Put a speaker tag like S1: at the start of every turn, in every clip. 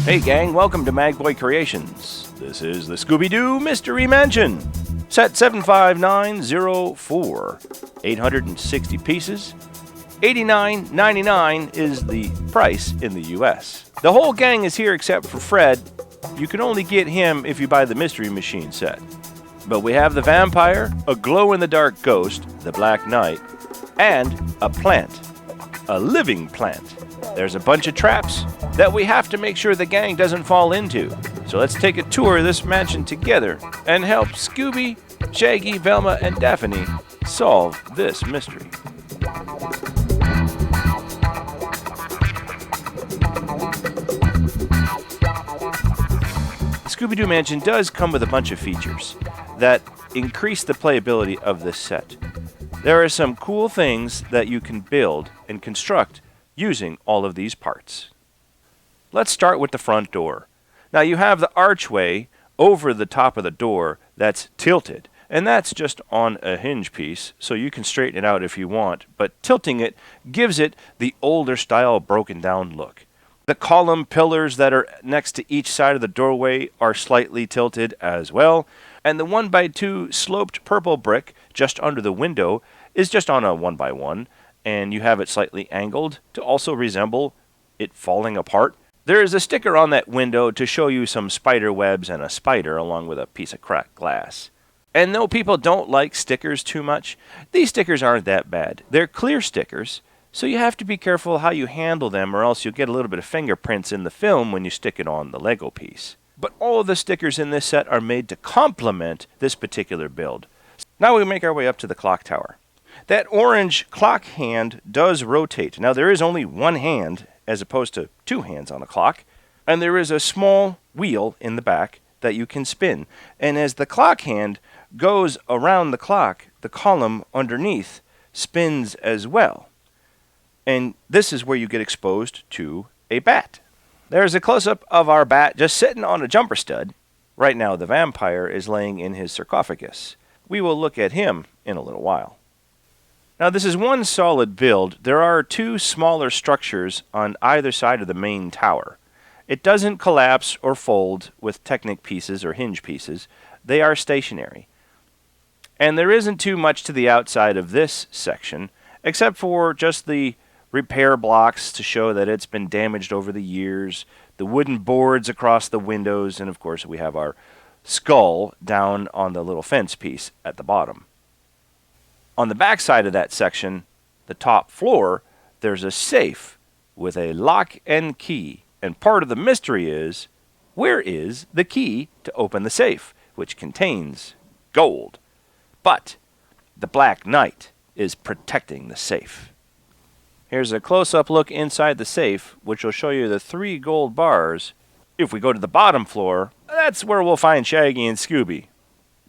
S1: Hey gang, welcome to Magboy Creations. This is the Scooby-Doo Mystery Mansion. Set 75904. 860 pieces. $89.99 is the price in the US. The whole gang is here except for Fred. You can only get him if you buy the Mystery Machine set. But we have the vampire, a glow-in-the-dark ghost, the Black Knight, and a plant. A living plant. There's a bunch of traps that we have to make sure the gang doesn't fall into. So let's take a tour of this mansion together and help Scooby, Shaggy, Velma, and Daphne solve this mystery. The Scooby-Doo mansion does come with a bunch of features that increase the playability of this set. There are some cool things that you can build and construct using all of these parts. Let's start with the front door. Now you have the archway over the top of the door that's tilted, and that's just on a hinge piece, so you can straighten it out if you want, but tilting it gives it the older style broken down look. The column pillars that are next to each side of the doorway are slightly tilted as well, and the 1x2 sloped purple brick just under the window is just on a 1x1, and you have it slightly angled to also resemble it falling apart. There is a sticker on that window to show you some spider webs and a spider along with a piece of cracked glass. And though people don't like stickers too much, these stickers aren't that bad. They're clear stickers, so you have to be careful how you handle them or else you'll get a little bit of fingerprints in the film when you stick it on the Lego piece. But all of the stickers in this set are made to complement this particular build. Now we make our way up to the clock tower. That orange clock hand does rotate. Now there is only one hand as opposed to two hands on a clock, and there is a small wheel in the back that you can spin. And as the clock hand goes around the clock, the column underneath spins as well. And this is where you get exposed to a bat. There's a close-up of our bat just sitting on a jumper stud. Right now the vampire is laying in his sarcophagus. We will look at him in a little while. Now this is one solid build. There are two smaller structures on either side of the main tower. It doesn't collapse or fold with Technic pieces or hinge pieces. They are stationary. And there isn't too much to the outside of this section, except for just the repair blocks to show that it's been damaged over the years, the wooden boards across the windows, and of course we have our skull down on the little fence piece at the bottom. On the back side of that section, the top floor, there's a safe with a lock and key. And part of the mystery is, where is the key to open the safe, which contains gold? But the Black Knight is protecting the safe. Here's a close-up look inside the safe, which will show you the 3 gold bars. If we go to the bottom floor, that's where we'll find Shaggy and Scooby.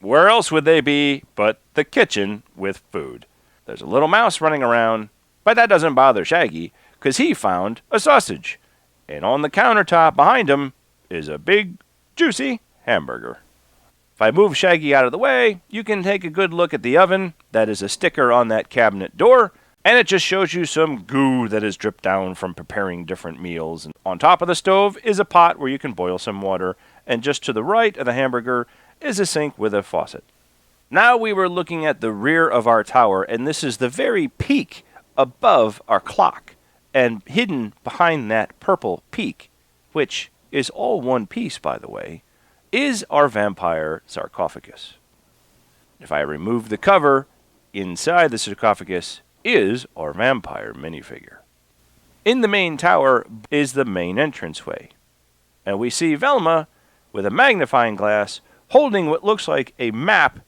S1: Where else would they be but the kitchen with food? There's a little mouse running around, but that doesn't bother Shaggy, because he found a sausage. And on the countertop behind him is a big, juicy hamburger. If I move Shaggy out of the way, you can take a good look at the oven. That is a sticker on that cabinet door, and it just shows you some goo that has dripped down from preparing different meals. And on top of the stove is a pot where you can boil some water, and just to the right of the hamburger is a sink with a faucet. Now we were looking at the rear of our tower, and this is the very peak above our clock. And hidden behind that purple peak, which is all one piece, by the way, is our vampire sarcophagus. If I remove the cover, inside the sarcophagus is our vampire minifigure. In the main tower is the main entranceway. And we see Velma with a magnifying glass holding what looks like a map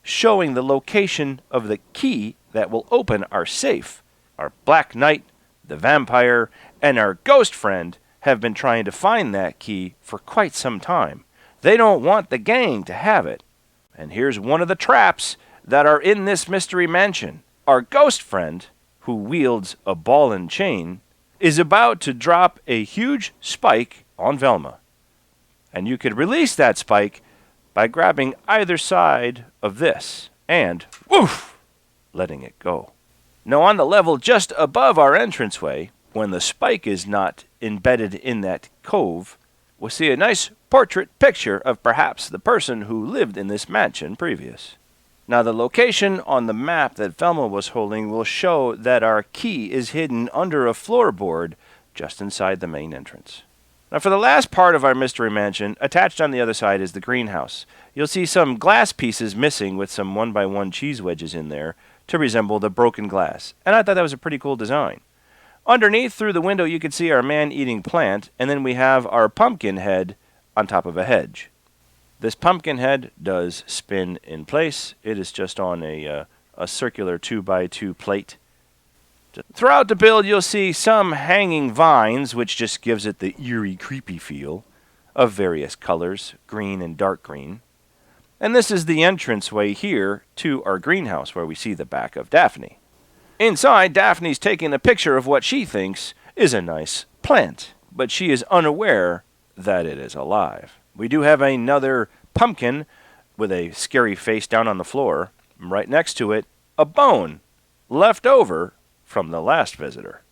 S1: showing the location of the key that will open our safe. Our Black Knight, the vampire, and our ghost friend have been trying to find that key for quite some time. They don't want the gang to have it. And here's one of the traps that are in this mystery mansion. Our ghost friend, who wields a ball and chain, is about to drop a huge spike on Velma. And you could release that spike by grabbing either side of this and, woof, letting it go. Now on the level just above our entranceway, when the spike is not embedded in that cove, we'll see a nice portrait picture of perhaps the person who lived in this mansion previous. Now the location on the map that Velma was holding will show that our key is hidden under a floorboard just inside the main entrance. Now for the last part of our mystery mansion, attached on the other side is the greenhouse. You'll see some glass pieces missing with some 1x1 cheese wedges in there to resemble the broken glass, and I thought that was a pretty cool design. Underneath, through the window, you can see our man-eating plant, and then we have our pumpkin head on top of a hedge. This pumpkin head does spin in place. It is just on a circular 2x2 plate. Throughout the build, you'll see some hanging vines, which just gives it the eerie, creepy feel, of various colors, green and dark green. And this is the entranceway here to our greenhouse, where we see the back of Daphne. Inside, Daphne's taking a picture of what she thinks is a nice plant, but she is unaware that it is alive. We do have another pumpkin with a scary face down on the floor. Right next to it, a bone left over from the last visitor.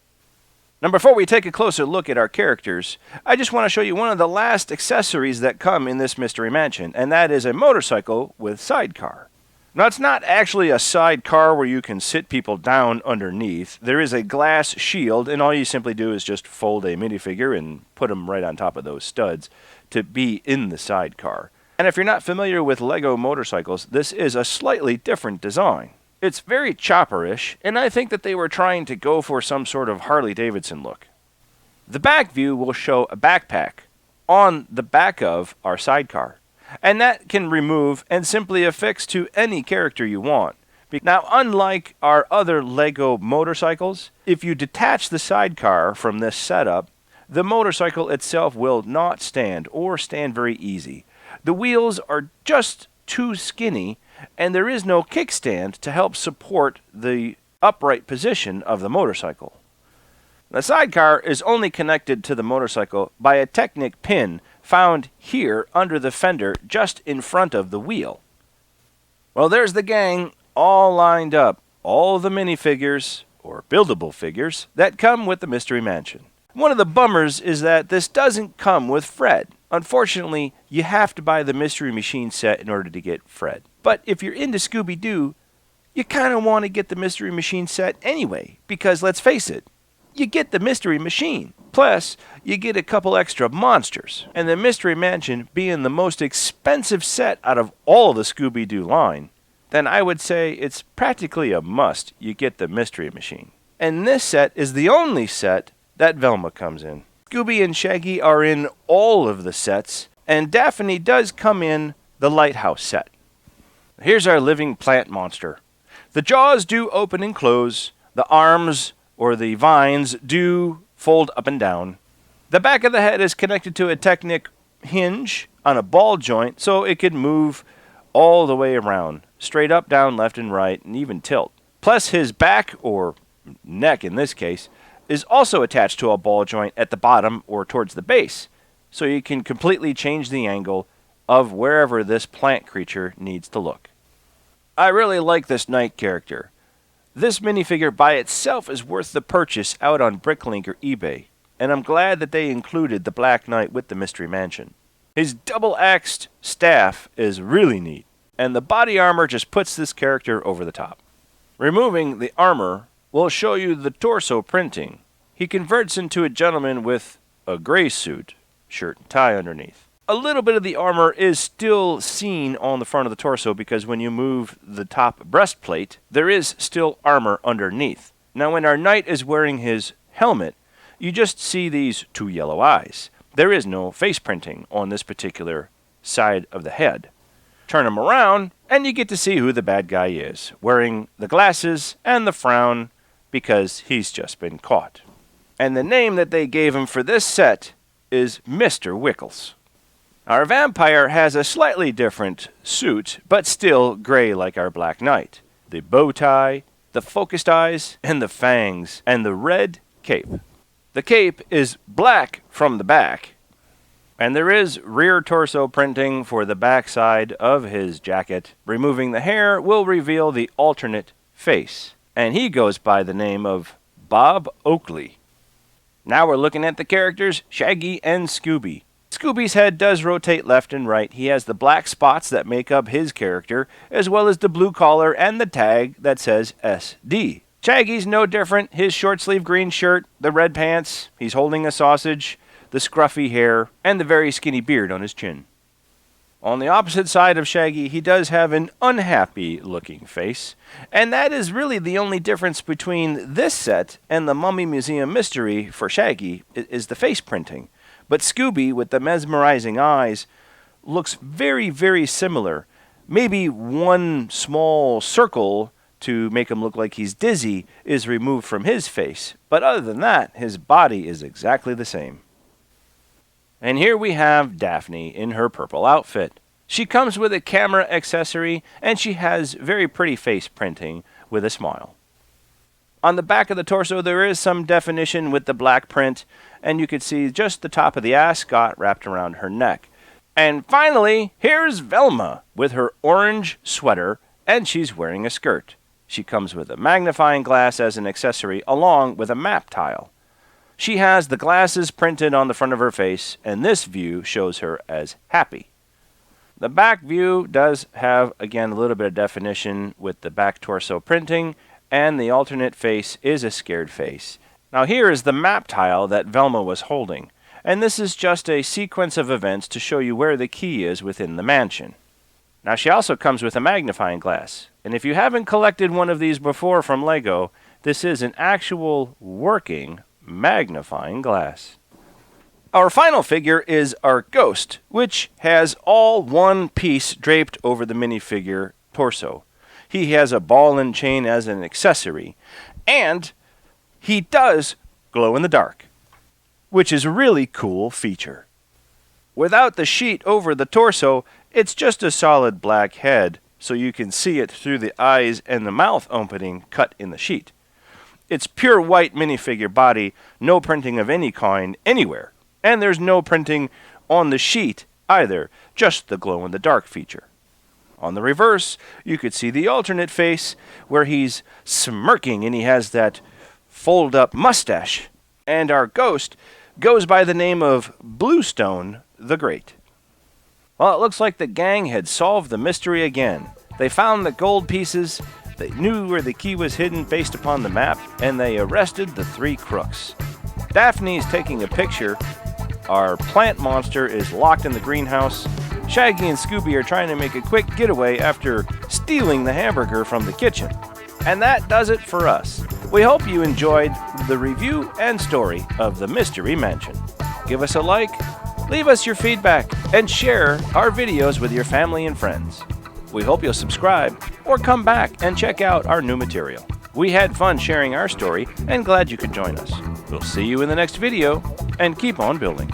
S1: Now, before we take a closer look at our characters, I just want to show you one of the last accessories that come in this Mystery Mansion, and that is a motorcycle with sidecar. Now, it's not actually a sidecar where you can sit people down underneath. There is a glass shield, and all you simply do is just fold a minifigure and put them right on top of those studs to be in the sidecar. And if you're not familiar with Lego motorcycles, this is a slightly different design. It's very chopperish, and I think that they were trying to go for some sort of Harley-Davidson look. The back view will show a backpack on the back of our sidecar, and that can remove and simply affix to any character you want. Now, unlike our other Lego motorcycles, if you detach the sidecar from this setup, the motorcycle itself will not stand or stand very easy. The wheels are just too skinny, and there is no kickstand to help support the upright position of the motorcycle. The sidecar is only connected to the motorcycle by a Technic pin found here under the fender just in front of the wheel. Well, there's the gang all lined up, all the minifigures, or buildable figures, that come with the Mystery Mansion. One of the bummers is that this doesn't come with Fred. Unfortunately, you have to buy the Mystery Machine set in order to get Fred. But if you're into Scooby-Doo, you kind of want to get the Mystery Machine set anyway, because let's face it, you get the Mystery Machine. Plus, you get a couple extra monsters. And the Mystery Mansion being the most expensive set out of all the Scooby-Doo line, then I would say it's practically a must you get the Mystery Machine. And this set is the only set that Velma comes in. Scooby and Shaggy are in all of the sets, and Daphne does come in the Lighthouse set. Here's our living plant monster. The jaws do open and close. The arms, or the vines, do fold up and down. The back of the head is connected to a Technic hinge on a ball joint, so it can move all the way around, straight up, down, left, and right, and even tilt. Plus, his back, or neck in this case, is also attached to a ball joint at the bottom or towards the base, so you can completely change the angle of wherever this plant creature needs to look. I really like this knight character. This minifigure by itself is worth the purchase out on Bricklink or eBay, and I'm glad that they included the Black Knight with the Mystery Mansion. His double-axed staff is really neat, and the body armor just puts this character over the top. Removing the armor will show you the torso printing. He converts into a gentleman with a gray suit, shirt and tie underneath. A little bit of the armor is still seen on the front of the torso because when you move the top breastplate, there is still armor underneath. Now when our knight is wearing his helmet, you just see these two yellow eyes. There is no face printing on this particular side of the head. Turn him around, and you get to see who the bad guy is, wearing the glasses and the frown because he's just been caught. And the name that they gave him for this set is Mr. Wickles. Our vampire has a slightly different suit, but still gray like our Black Knight. The bow tie, the focused eyes, and the fangs, and the red cape. The cape is black from the back, and there is rear torso printing for the back side of his jacket. Removing the hair will reveal the alternate face, and he goes by the name of Bob Oakley. Now we're looking at the characters Shaggy and Scooby. Scooby's head does rotate left and right. He has the black spots that make up his character, as well as the blue collar and the tag that says SD. Shaggy's no different. His short-sleeve green shirt, the red pants, he's holding a sausage, the scruffy hair, and the very skinny beard on his chin. On the opposite side of Shaggy, he does have an unhappy-looking face, and that is really the only difference between this set and the Mummy Museum Mystery for Shaggy is the face printing. But Scooby, with the mesmerizing eyes, looks very, very similar. Maybe one small circle to make him look like he's dizzy is removed from his face, but other than that, his body is exactly the same. And here we have Daphne in her purple outfit. She comes with a camera accessory, and she has very pretty face printing with a smile. On the back of the torso, there is some definition with the black print, and you can see just the top of the ascot wrapped around her neck. And finally, here's Velma with her orange sweater, and she's wearing a skirt. She comes with a magnifying glass as an accessory, along with a map tile. She has the glasses printed on the front of her face, and this view shows her as happy. The back view does have, again, a little bit of definition with the back torso printing, and the alternate face is a scared face. Now here is the map tile that Velma was holding, and this is just a sequence of events to show you where the key is within the mansion. Now she also comes with a magnifying glass, and if you haven't collected one of these before from Lego, this is an actual working magnifying glass. Our final figure is our ghost, which has all one piece draped over the minifigure torso. He has a ball and chain as an accessory, and he does glow in the dark, which is a really cool feature. Without the sheet over the torso, it's just a solid black head, so you can see it through the eyes and the mouth opening cut in the sheet. It's pure white minifigure body, no printing of any kind anywhere. And there's no printing on the sheet either, just the glow-in-the-dark feature. On the reverse, you could see the alternate face where he's smirking and he has that fold-up mustache. And our ghost goes by the name of Bluestone the Great. Well, it looks like the gang had solved the mystery again. They found the gold pieces. They knew where the key was hidden based upon the map, and they arrested the three crooks. Daphne's taking a picture. Our plant monster is locked in the greenhouse. Shaggy and Scooby are trying to make a quick getaway after stealing the hamburger from the kitchen. And that does it for us. We hope you enjoyed the review and story of the Mystery Mansion. Give us a like, leave us your feedback, and share our videos with your family and friends. We hope you'll subscribe or come back and check out our new material. We had fun sharing our story and glad you could join us. We'll see you in the next video and keep on building.